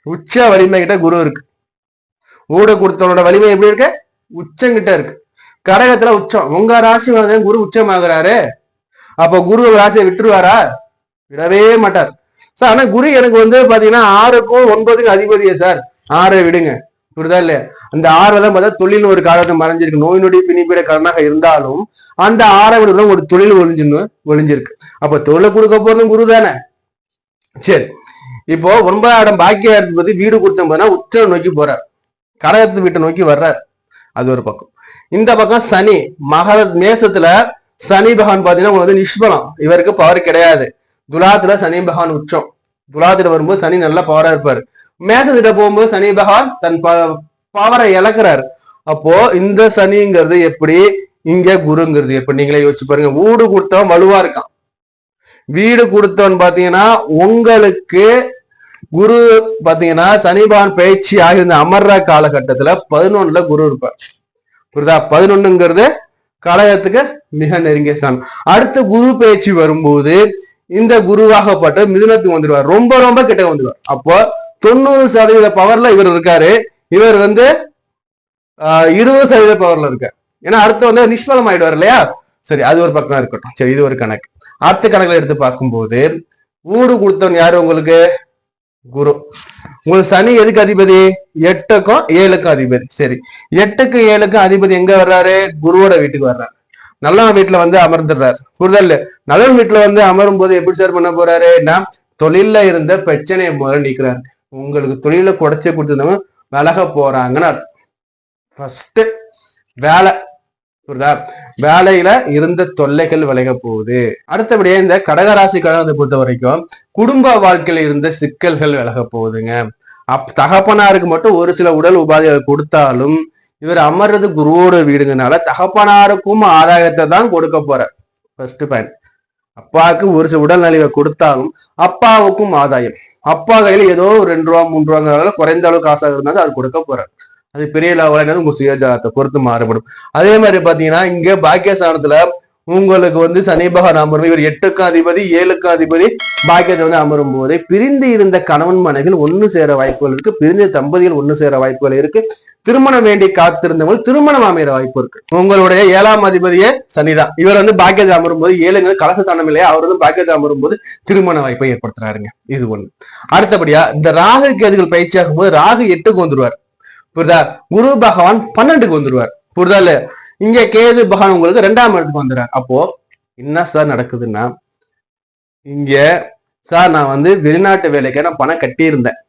உச்ச வலிமை கிட்ட குரு இருக்கு. ஊட கொடுத்தவனோட வலிமை எப்படி இருக்கு? உச்சங்கிட்ட இருக்கு. கடகத்துல உச்சம். உங்க ராசி வந்து குரு உச்சமாகறாரு. அப்ப குரு ராசியை விட்டுருவாரா? விடவே மாட்டார். சார் ஆனா குரு எனக்கு வந்து பாத்தீங்கன்னா 6க்கும் 9க்கும் அதிபதியே சார். 6 விடுங்க, புரியுதா இல்லையா? அந்த 6 தான் பார்த்தா தொழில் ஒரு காலத்தை மறைஞ்சிருக்கு. நோய் நொடி பிணிப்பிட கடனாக இருந்தாலும் அந்த 6 விட ஒரு தொழில் ஒளிஞ்சிருக்கு. அப்ப தொழிலை கொடுக்க போறதும் குரு தானே. சரி, இப்போ 9ஆம் இடம் பாக்கியாதிபதி வீடு கொடுத்த போனா உச்சம் நோக்கி போறார். கடகத்து வீட்டை நோக்கி வர்றார். அது ஒரு பக்கம். இந்த பக்கம் சனி மகர மேசத்துல சனி பகவான் பாத்தீங்கன்னா உங்களுக்கு வந்து நிஷ்பலம். இவருக்கு பவர் கிடையாது. துலாத்துல சனி பகவான் உச்சம். துலாத்துல வரும்போது சனி நல்லா பவரா இருப்பாரு. மேசத்திட்ட போகும்போது சனி பகவான் தன் பவரை இழக்கிறாரு. அப்போ இந்த சனிங்கிறது எப்படி, இங்க குருங்கிறது எப்படி, நீங்களே யோசிச்சு பாருங்க. வீடு கொடுத்தவன் வலுவா இருக்கான். வீடு கொடுத்தவன் பாத்தீங்கன்னா உங்களுக்கு குரு பாத்தீங்கன்னா சனி பகவான் பயிற்சி ஆகியிருந்த அமர்ற காலகட்டத்துல 11ல குரு இருப்பார். புரியுதா? 11ங்கிறது கலகத்துக்கு மிக நெருங்கிய ஸ்தானம். அடுத்து குரு பயிற்சி வரும்போது இந்த குருவாகப்பட்ட மிதுனத்துக்கு வந்துடுவார். ரொம்ப ரொம்ப கிட்ட வந்துடுவார். அப்போ 90% பவர்ல இவர் இருக்காரு. இவர் வந்து 20% பவர்ல இருக்காரு. ஏன்னா அடுத்து வந்து நிஷ்பலம் ஆயிடுவார் இல்லையா? சரி, அது ஒரு பக்கம் இருக்கட்டும். சரி, இது ஒரு கணக்கு. அடுத்த கணக்குல எடுத்து பார்க்கும்போது ஊடு கொடுத்தவன் யாரு உங்களுக்கு? குரு. உங்களுக்கு சனி எதுக்கு அதிபதி? 8க்கும் 7க்கும் அதிபதி. சரி, 8க்கும் 7க்கும் அதிபதி எங்க வர்றாரு? குருவோட வீட்டுக்கு வர்றாரு. நல்லவன் வீட்டுல வந்து அமர்ந்துடுறாரு. புரிதல்? நல்லவன் வீட்டுல வந்து அமரும் போது எப்படி சார் பண்ண போறாருன்னா தொழில இருந்த பிரச்சனையை முதல்ல நீக்கிறாரு. உங்களுக்கு தொழில குடைச்சி கொடுத்துருந்தவங்க விலக போறாங்கன்னு அர்த்தம். ஃபர்ஸ்ட் வேலை, புரியுதா? வேலையில இருந்த தொல்லைகள் விலக போகுது. அடுத்தபடியே இந்த கடகராசிக்காரத்தை பொறுத்த வரைக்கும் குடும்ப வாழ்க்கையில இருந்த சிக்கல்கள் விலக போகுதுங்க. தகப்பனாருக்கு மட்டும் ஒரு சில உடல் உபாதைகளை கொடுத்தாலும் இவர் அமர்றது குருவோட வீடுங்கனால தகப்பனாருக்கும் ஆதாயத்தை தான் கொடுக்க போறார். First point. அப்பாவுக்கு ஒரு சில உடல் நலிவை கொடுத்தாலும் அப்பாவுக்கும் ஆதாயம். அப்பா கையில ஏதோ ஒரு 2 ரூபா 3 ரூபாங்கிறதால குறைந்த அளவு காசாக இருந்தாலும் அது கொடுக்க போறாரு. அது பெரிய லெவலாக உங்க சுயஜாதத்தை பொறுத்து மாறுபடும். அதே மாதிரி பாத்தீங்கன்னா இங்க பாக்கியஸ்தானத்துல உங்களுக்கு வந்து சனி பகவான் அமரும். இவர் 8க்கும் அதிபதி 7க்கும் அதிபதி. பாக்கியத்தை வந்து அமரும் போதே பிரிந்து இருந்த கணவன் மனைகள் ஒண்ணு சேர வாய்ப்புகள் இருக்கு. பிரிந்த தம்பதிகள் ஒண்ணு சேர வாய்ப்புகள் இருக்கு. திருமணம் வேண்டி காத்திருந்தவங்க திருமணம் அமைகிற வாய்ப்பு இருக்கு. உங்களுடைய 7ஆம் அதிபதியே சனிதான். இவர் வந்து பாக்கியத்தை அமரும் போது 7ங்கிறது கலசத்தானம் இல்லையா? அவர் வந்து பாக்கியத்தை அமரும் போது திருமண வாய்ப்பை ஏற்படுத்துறாருங்க. இது ஒண்ணு. அடுத்தபடியா இந்த ராகு கேதுகள் பயிற்சியாகும் போது ராகு 8க்கு வந்துருவார். புரியுதா? குரு பகவான் 12க்கு வந்துருவார். புரியுதா இல்ல? இங்க கேது பகவான் உங்களுக்கு 2ஆம் இடத்துக்கு வந்துடுறார். அப்போ என்ன சார் நடக்குதுன்னா, இங்க சார் நான் வந்து வெளிநாட்டு வேலைக்கு நான் பணம் கட்டியிருந்தேன்.